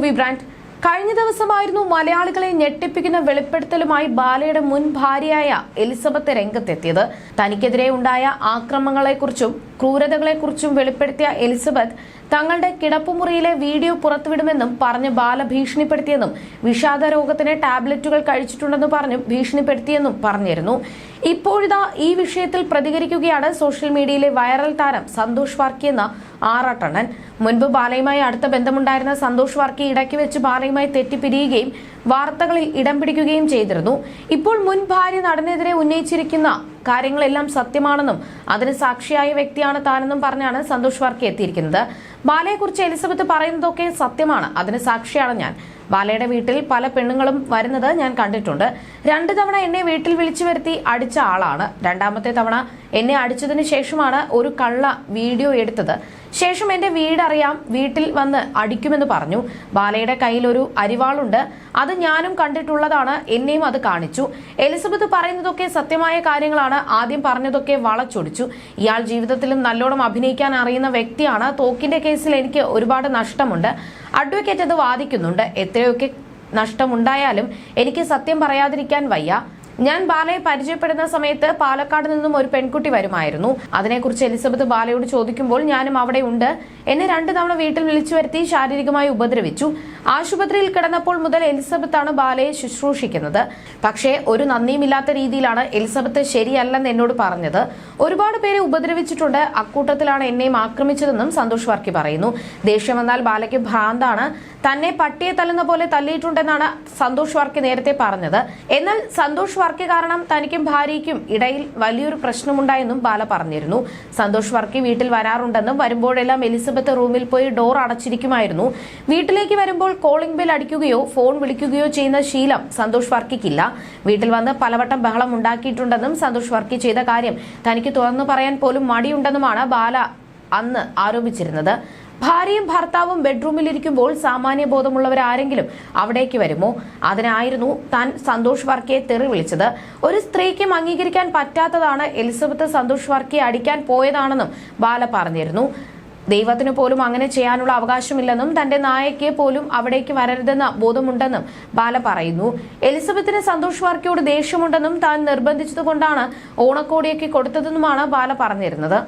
Movie brand. കഴിഞ്ഞ ദിവസമായിരുന്നു മലയാളികളെ ഞെട്ടിപ്പിക്കുന്ന വെളിപ്പെടുത്തലുമായി ബാലയുടെ മുൻ ഭാര്യയായ എലിസബത്ത് രംഗത്തെത്തിയത്. തനിക്കെതിരെ ഉണ്ടായ ആക്രമണങ്ങളെക്കുറിച്ചും ക്രൂരതകളെക്കുറിച്ചും വെളിപ്പെടുത്തിയ എലിസബത്ത് തങ്ങളുടെ കിടപ്പുമുറിയിലെ വീഡിയോ പുറത്തുവിടുമെന്നും പറഞ്ഞ് ബാല ഭീഷണിപ്പെടുത്തിയെന്നും വിഷാദ രോഗത്തിന് ടാബ്ലറ്റുകൾ കഴിച്ചിട്ടുണ്ടെന്ന് പറഞ്ഞും ഭീഷണിപ്പെടുത്തിയെന്നും പറഞ്ഞിരുന്നു. ഇപ്പോഴിതാ ഈ വിഷയത്തിൽ പ്രതികരിക്കുകയാണ് സോഷ്യൽ മീഡിയയിലെ വൈറൽ താരം സന്തോഷ് വർക്കി എന്ന ആറാട്ടണ്ണൻ. മുൻപ് ബാലയുമായി അടുത്ത ബന്ധമുണ്ടായിരുന്ന സന്തോഷ് വർക്കി ഇടയ്ക്ക് വെച്ച് ബാലയുമായി തെറ്റിപ്പിരിയുകയും വാർത്തകളിൽ ഇടം പിടിക്കുകയും ചെയ്തിരുന്നു. ഇപ്പോൾ മുൻ ഭാര്യ നടനെതിരെ ഉന്നയിച്ചിരിക്കുന്ന കാര്യങ്ങളെല്ലാം സത്യമാണെന്നും അതിന് സാക്ഷിയായ വ്യക്തിയാണ് താനെന്നും പറഞ്ഞാണ് സന്തോഷ് വർക്കി എത്തിയിരിക്കുന്നത്. ബാലയെക്കുറിച്ച് എലിസബത്ത് പറയുന്നതൊക്കെ സത്യമാണ്, അതിന് സാക്ഷിയാണ് ഞാൻ. ബാലയുടെ വീട്ടിൽ പല പെണ്ണുങ്ങളും വരുന്നത് ഞാൻ കണ്ടിട്ടുണ്ട്. 2 തവണ എന്നെ വീട്ടിൽ വിളിച്ചു വരുത്തി അടിച്ച ആളാണ്. 2ാമത്തെ തവണ എന്നെ അടിച്ചതിന് ശേഷമാണ് ഒരു കള്ള വീഡിയോ എടുത്തത്. ശേഷം എന്റെ വീടറിയാം, വീട്ടിൽ വന്ന് അടിക്കുമെന്ന് പറഞ്ഞു. ബാലയുടെ കയ്യിൽ ഒരു അരിവാളുണ്ട്, അത് ഞാനും കണ്ടിട്ടുള്ളതാണ്, എന്നെയും അത് കാണിച്ചു. എലിസബത്ത് പറയുന്നതൊക്കെ സത്യമായ കാര്യങ്ങളാണ്. ആദ്യം പറഞ്ഞതൊക്കെ വളച്ചൊടിച്ചു. ഇയാൾ ജീവിതത്തിലും നല്ലോണം അഭിനയിക്കാൻ അറിയുന്ന വ്യക്തിയാണ്. തോക്കിന്റെ കേസിൽ എനിക്ക് ഒരുപാട് നഷ്ടമുണ്ട്. അഡ്വക്കേറ്റ് അത് വാദിക്കുന്നുണ്ട്. എത്രയൊക്കെ നഷ്ടമുണ്ടായാലും എനിക്ക് സത്യം പറയാതിരിക്കാൻ വയ്യ. ഞാൻ ബാലയെ പരിചയപ്പെടുന്ന സമയത്ത് പാലക്കാട് നിന്നും ഒരു പെൺകുട്ടി വരുമായിരുന്നു. അതിനെക്കുറിച്ച് എലിസബത്ത് ബാലയോട് ചോദിക്കുമ്പോൾ ഞാനും അവിടെ ഉണ്ട്. എന്നെ 2 തവണ വീട്ടിൽ വിളിച്ചു വരുത്തി ശാരീരികമായി ഉപദ്രവിച്ചു. ആശുപത്രിയിൽ കിടന്നപ്പോൾ മുതൽ എലിസബത്താണ് ബാലയെ ശുശ്രൂഷിക്കുന്നത്. പക്ഷേ ഒരു നന്ദിയുമില്ലാത്ത രീതിയിലാണ് എലിസബത്ത് ശരിയല്ലെന്ന് എന്നോട് പറഞ്ഞത്. ഒരുപാട് പേരെ ഉപദ്രവിച്ചിട്ടുണ്ട്. അക്കൂട്ടത്തിലാണ് എന്നെയും ആക്രമിച്ചതെന്നും സന്തോഷ് വർക്കി പറയുന്നു. ദേഷ്യം വന്നാൽ ബാലയ്ക്ക് ഭ്രാന്താണ്. തന്നെ പട്ടിയെ തല്ലുന്ന പോലെ തല്ലിയിട്ടുണ്ടെന്നാണ് സന്തോഷ് വർക്കി നേരത്തെ പറഞ്ഞത്. എന്നാൽ സന്തോഷ് വർക്കി കാരണം തനിക്കും ഭാര്യയ്ക്കും ഇടയിൽ വലിയൊരു പ്രശ്നമുണ്ടായെന്നും ബാല പറഞ്ഞിരുന്നു. സന്തോഷ് വർക്കി വീട്ടിൽ വരാറുണ്ടെന്നും വരുമ്പോഴെല്ലാം എലിസബത്ത് റൂമിൽ പോയി ഡോർ അടച്ചിരിക്കുമായിരുന്നു. വീട്ടിലേക്ക് വരുമ്പോൾ കോളിംഗ് ബെൽ അടിക്കുകയോ ഫോൺ വിളിക്കുകയോ ചെയ്യുന്ന ശീലം സന്തോഷ് വർക്കിക്കില്ല. വീട്ടിൽ വന്ന് പലവട്ടം ബഹളം ഉണ്ടാക്കിയിട്ടുണ്ടെന്നും സന്തോഷ് വർക്കി ചെയ്ത കാര്യം തനിക്ക് തുറന്നു പറയാൻ പോലും മടിയുണ്ടെന്നുമാണ് ബാല അന്ന് ആരോപിച്ചിരുന്നത്. ഭാര്യയും ഭർത്താവും ബെഡ്റൂമിലിരിക്കുമ്പോൾ സാമാന്യ ബോധമുള്ളവരാരെങ്കിലും അവിടേക്ക് വരുമോ? അതിനായിരുന്നു താൻ സന്തോഷ് വർക്കിയെ തെറി വിളിച്ചത്. ഒരു സ്ത്രീക്കും അംഗീകരിക്കാൻ പറ്റാത്തതാണ് എലിസബത്ത് സന്തോഷ് വർക്കിയെ അടിക്കാൻ പോയതാണെന്നും ബാല പറഞ്ഞിരുന്നു. ദൈവത്തിന് പോലും അങ്ങനെ ചെയ്യാനുള്ള അവകാശമില്ലെന്നും തന്റെ നായയ്ക്ക് പോലും അവിടേക്ക് വരരുതെന്ന ബോധമുണ്ടെന്നും ബാല പറയുന്നു. എലിസബത്തിന് സന്തോഷ് വർക്കിയോട് ദേഷ്യമുണ്ടെന്നും താൻ നിർബന്ധിച്ചതുകൊണ്ടാണ് ഓണക്കോടിയൊക്കെ കൊടുത്തതെന്നുമാണ് ബാല പറഞ്ഞിരുന്നത്.